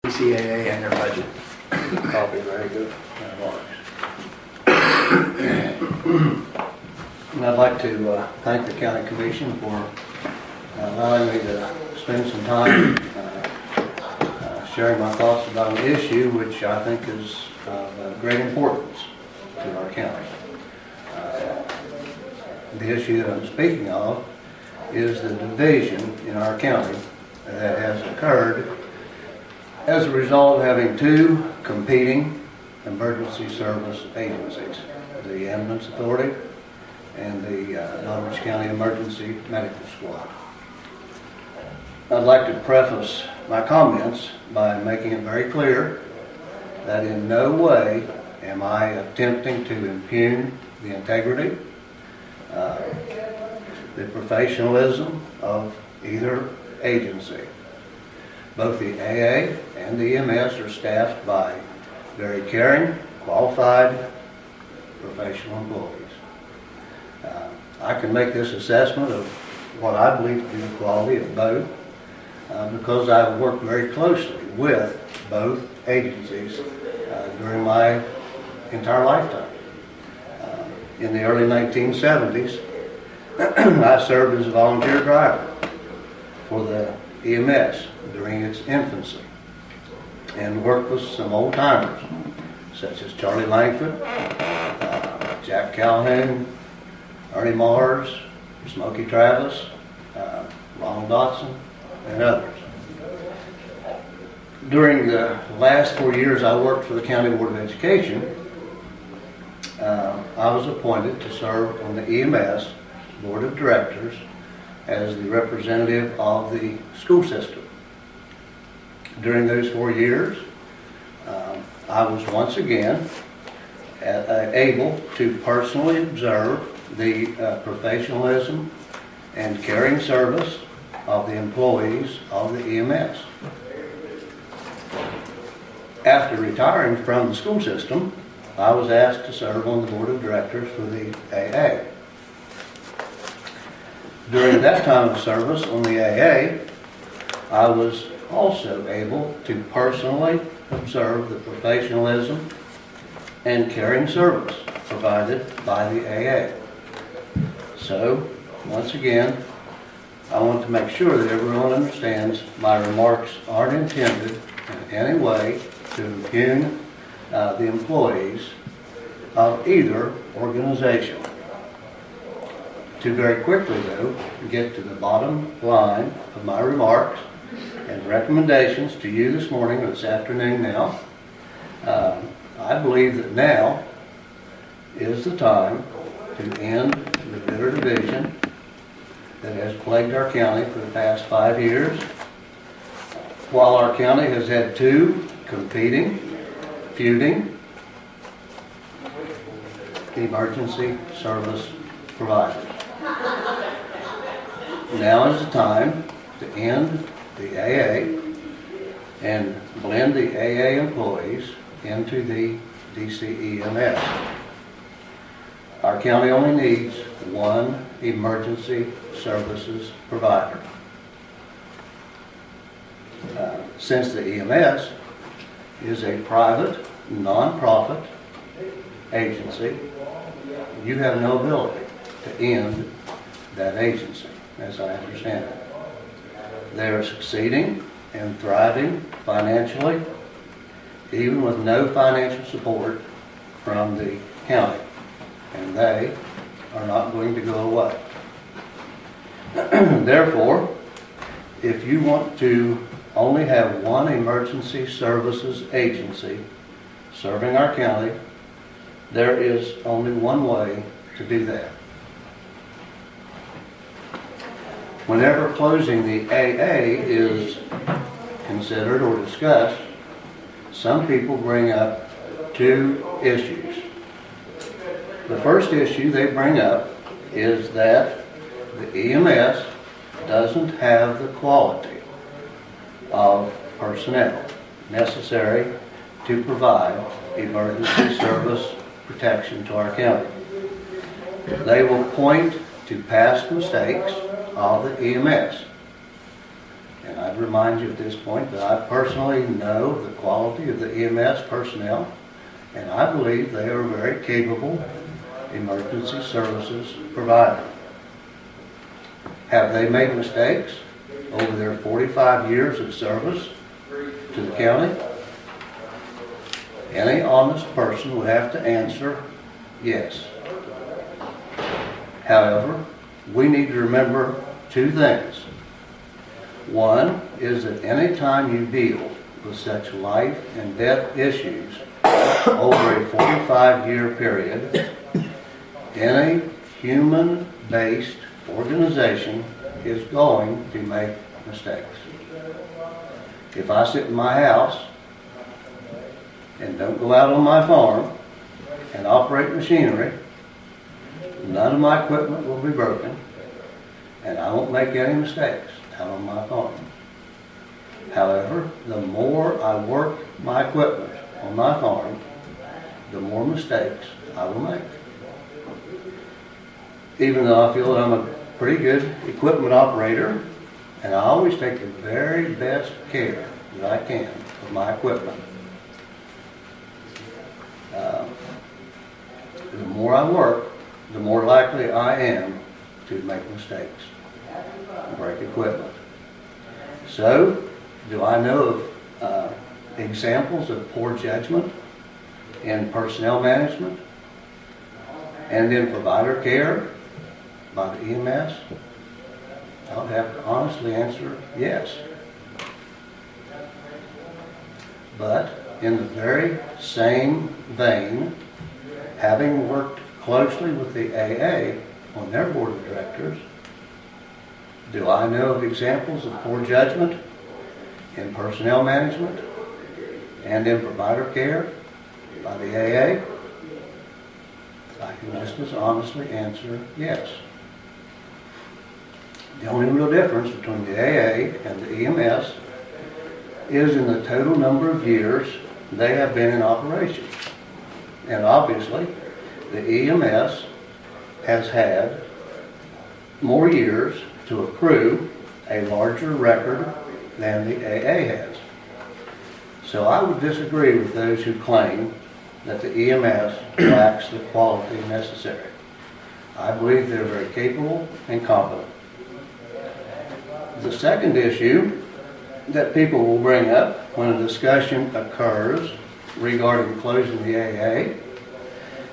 DCAA and their budget. Copy, very good. And I'd like to thank the county commission for allowing me to spend some time sharing my thoughts about an issue which I think is of great importance to our county. The issue that I'm speaking of is the division in our county that has occurred as a result of having two competing emergency service agencies, the Ambulance Authority and the Norwich County Emergency Medical Squad. I'd like to preface my comments by making it very clear that in no way am I attempting to impugn the integrity, the professionalism of either agency. Both the AA and the EMS are staffed by very caring, qualified, professional employees. I can make this assessment of what I believe to be the quality of both because I've worked very closely with both agencies during my entire lifetime. In the early 1970s, I served as a volunteer driver for the EMS during its infancy and worked with some old timers such as Charlie Langford, Jack Calhoun, Ernie Mars, Smokey Travis, Ronald Dotson, and others. During the last 4 years I worked for the County Board of Education, I was appointed to serve on the EMS Board of Directors as the representative of the school system. During those 4 years, I was once again able to personally observe the professionalism and caring service of the employees of the EMS. After retiring from the school system, I was asked to serve on the board of directors for the AA. During that time of service on the AA, I was also able to personally observe the professionalism and caring service provided by the AA. So, once again, I want to make sure that everyone understands my remarks aren't intended in any way to impugn the employees of either organization. To very quickly, though, get to the bottom line of my remarks and recommendations to you this morning or this afternoon now, I believe that now is the time to end the bitter division that has plagued our county for the past 5 years. While our county has had two competing, feuding emergency service providers. Now is the time to end the AA and blend the AA employees into the DCEMS. Our county only needs one emergency services provider. Since the EMS is a private, non-profit agency, you have no ability to end that agency, as I understand it. They are succeeding and thriving financially, even with no financial support from the county, and they are not going to go away. Therefore, if you want to only have one emergency services agency serving our county, there is only one way to do that. Whenever closing the AA is considered or discussed, some people bring up two issues. The first issue they bring up is that the EMS doesn't have the quality of personnel necessary to provide emergency service protection to our county. They will point to past mistakes of the EMS And I'd remind you at this point that I personally know the quality of the EMS personnel, and I believe they are a very capable emergency services provider. Have they made mistakes over their 45 years of service to the county? Any honest person would have to answer yes. However, we need to remember two things. One is that any time you deal with such life and death issues over a 45-year period, any human-based organization is going to make mistakes. If I sit in my house and don't go out on my farm and operate machinery, none of my equipment will be broken, and I won't make any mistakes out on my farm. However, the more I work my equipment on my farm, the more mistakes I will make. Even though I feel that I'm a pretty good equipment operator, and I always take the very best care that I can of my equipment. The more I work, the more likely I am to make mistakes and break equipment. So, do I know of examples of poor judgment in personnel management and in provider care by the EMS? I would have to honestly answer yes. But in the very same vein, having worked closely with the AA on their board of directors, do I know of examples of poor judgment in personnel management and in provider care by the AA? I can just as honestly answer yes. The only real difference between the AA and the EMS is in the total number of years they have been in operation. And obviously, the EMS has had more years to accrue a larger record than the AA has. So I would disagree with those who claim that the EMS lacks the quality necessary. I believe they're very capable and competent. The second issue that people will bring up when a discussion occurs regarding closing the AA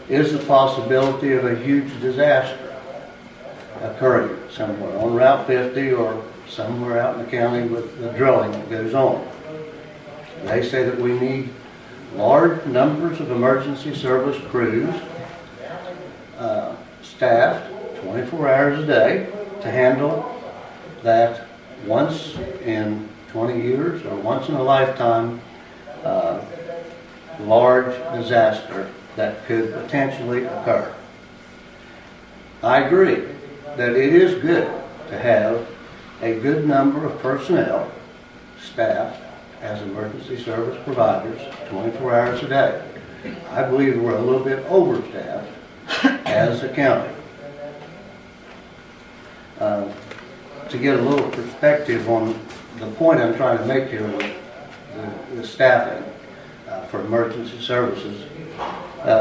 is the possibility of a huge disaster occurring somewhere on Route 50 or somewhere out in the county with the drilling that goes on. They say that we need large numbers of emergency service crews staffed 24 hours a day to handle that once in 20 years or once in a lifetime large disaster that could potentially occur. I agree that it is good to have a good number of personnel staffed as emergency service providers 24 hours a day. I believe we're a little bit overstaffed as a county. To get a little perspective on the point I'm trying to make here with the staffing for emergency services,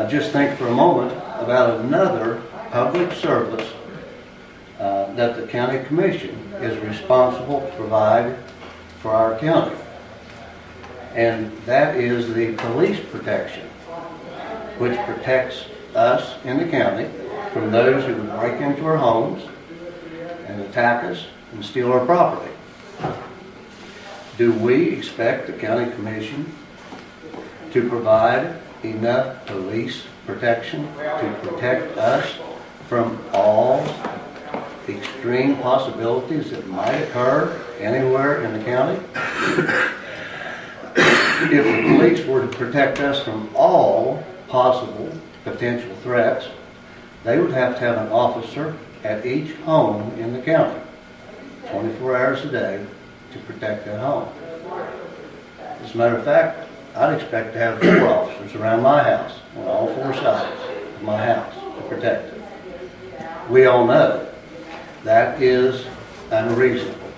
just think for a moment about another public service that the county commission is responsible to provide for our county. And that is the police protection, which protects us in the county from those who would break into our homes and attack us and steal our property. Do we expect the county commission to provide enough police protection to protect us from all extreme possibilities that might occur anywhere in the county? If the police were to protect us from all possible potential threats, they would have to have an officer at each home in the county, 24 hours a day, to protect that home. As a matter of fact, I'd expect to have 4 officers around my house, on all 4 sides of my house, to protect it. We all know that is unreasonable.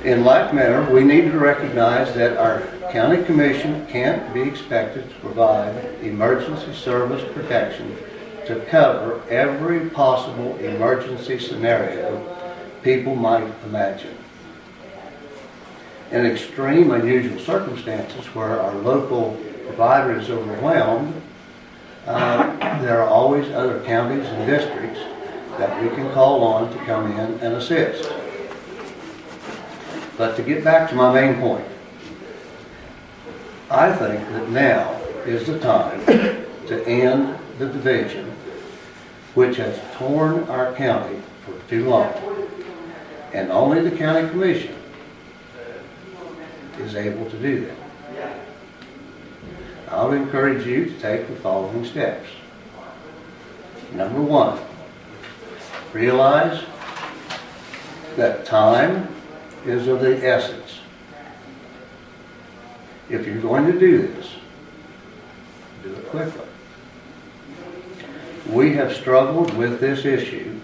In like manner, we need to recognize that our county commission can't be expected to provide emergency service protection to cover every possible emergency scenario people might imagine. In extreme unusual circumstances where our local provider is overwhelmed, there are always other counties and districts that we can call on to come in and assist. But to get back to my main point, I think that now is the time to end the division which has torn our county for too long. And only the county commission is able to do that. I would encourage you to take the following steps. Number one, realize that time is of the essence. If you're going to do this, do it quickly. We have struggled with this issue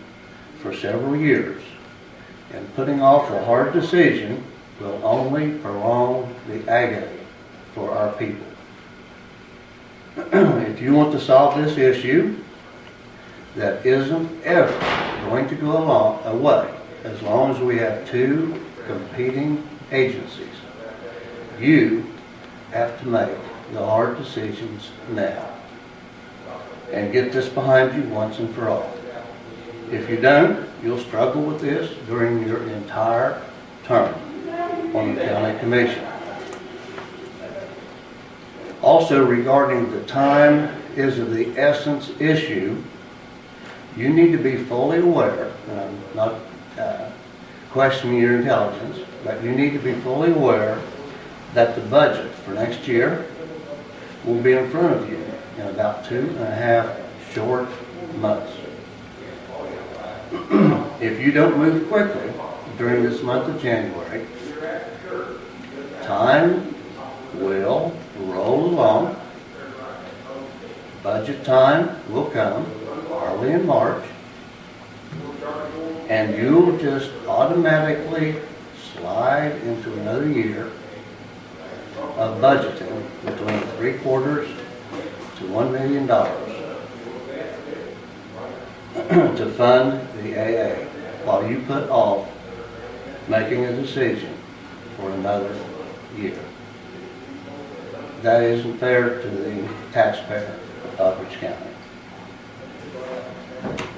for several years, and putting off the hard decision will only prolong the agony for our people. If you want to solve this issue, that isn't ever going to go away as long as we have two competing agencies. You have to make the hard decisions now and get this behind you once and for all. If you don't, you'll struggle with this during your entire term on the county commission. Also, regarding the time is of the essence issue, you need to be fully aware, and I'm not questioning your intelligence, but you need to be fully aware that the budget for next year will be in front of you in about 2.5 short months. If you don't move quickly during this month of January, time will roll along. Budget time will come early in March, and you'll just automatically slide into another year of budgeting between $750,000 to $1 million to fund the AA while you put off making a decision for another year. That isn't fair to the taxpayer of Doddridge County.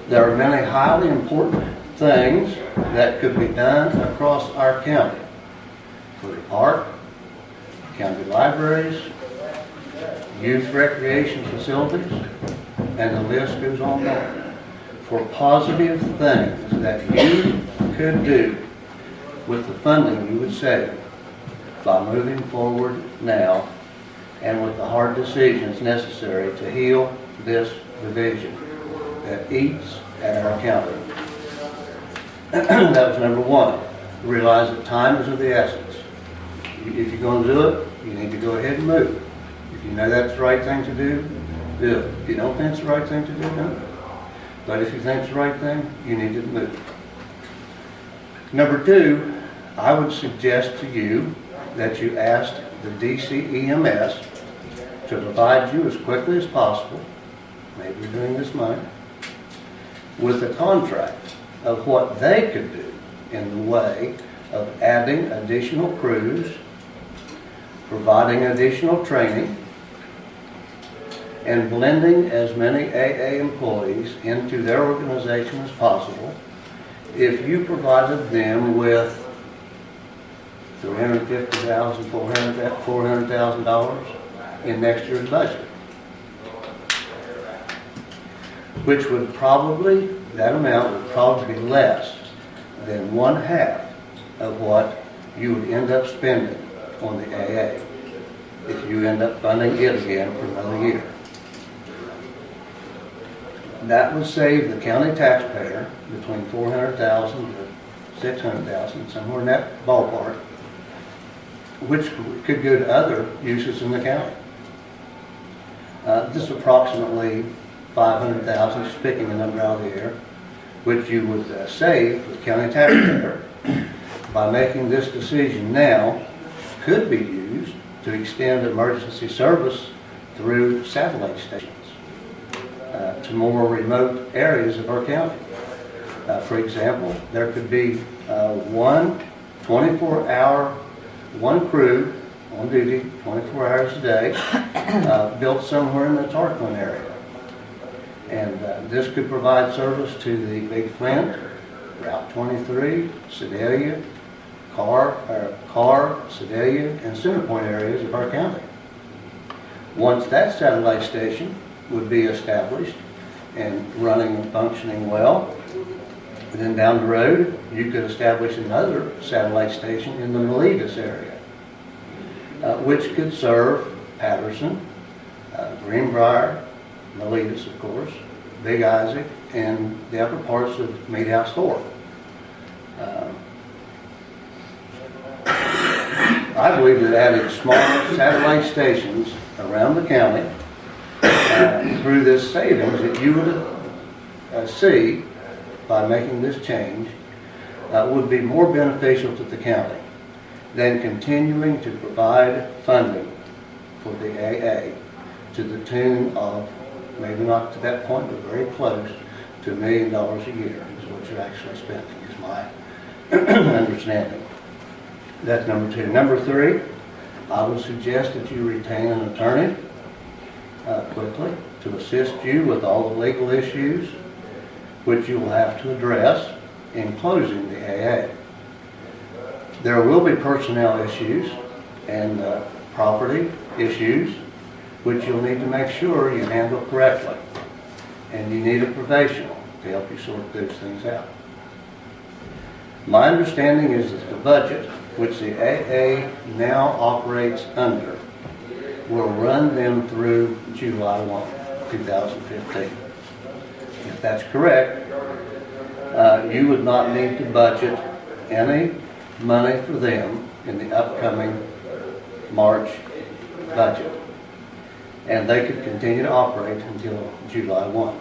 There are many highly important things that could be done across our county. For the park, county libraries, youth recreation facilities, and the list goes on and on. For positive things that you could do with the funding you would save by moving forward now and with the hard decisions necessary to heal this division that eats at our county. That was number one. Realize that time is of the essence. If you're going to do it, you need to go ahead and move. If you know that's the right thing to do, do it. If you don't think it's the right thing to do, don't. But if you think it's the right thing, you need to move. Number two, I would suggest to you that you ask the DCEMS to provide you as quickly as possible, maybe during this month, with a contract of what they could do in the way of adding additional crews, providing additional training, and blending as many AA employees into their organization as possible. If you provided them with $350,000, $400,000 in next year's budget, which would probably, that amount would probably be less than 1/2 of what you would end up spending on the AA if you end up funding it again for another year. That would save the county taxpayer between $400,000 to $600,000, somewhere in that ballpark, which could go to other uses in the county. This is approximately $500,000, just picking a number out of the air, which you would save for the county taxpayer. by making this decision now, could be used to extend emergency service through satellite stations to more remote areas of our county. For example, there could be one 24-hour, one crew on duty 24 hours a day built somewhere in the Tarquin area. And this could provide service to the Big Flint, Route 23, Sedalia, Carr, Sedalia, and Centerpoint areas of our county. Once that satellite station would be established and running and functioning well, then down the road you could establish another satellite station in the Miletus area, which could serve Patterson, Greenbrier, Miletus, of course, Big Isaac, and the upper parts of Meadhouse Thorpe. I believe that adding smaller satellite stations around the county through this savings that you would see by making this change would be more beneficial to the county than continuing to provide funding for the AA to the tune of, maybe not to that point, but very close to $1 million a year is what you're actually spending, is my understanding. That's number two. Number three, I would suggest that you retain an attorney quickly to assist you with all the legal issues which you will have to address in closing the AA. There will be personnel issues and property issues which you'll need to make sure you handle correctly. And you need a professional to help you sort those things out. My understanding is that the budget, which the AA now operates under, will run them through July 1, 2015. If that's correct, you would not need to budget any money for them in the upcoming March budget. And they could continue to operate until July 1.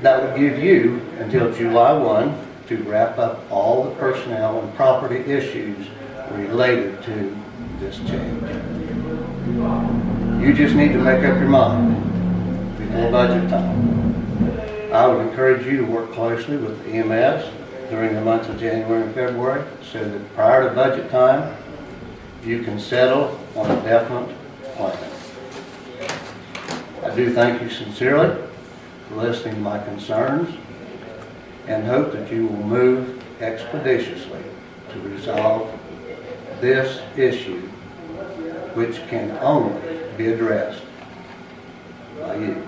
That would give you until July 1 to wrap up all the personnel and property issues related to this change. You just need to make up your mind before budget time. I would encourage you to work closely with the EMS during the months of January and February so that prior to budget time, you can settle on a definite plan. I do thank you sincerely for listening to my concerns and hope that you will move expeditiously to resolve this issue, which can only be addressed by you.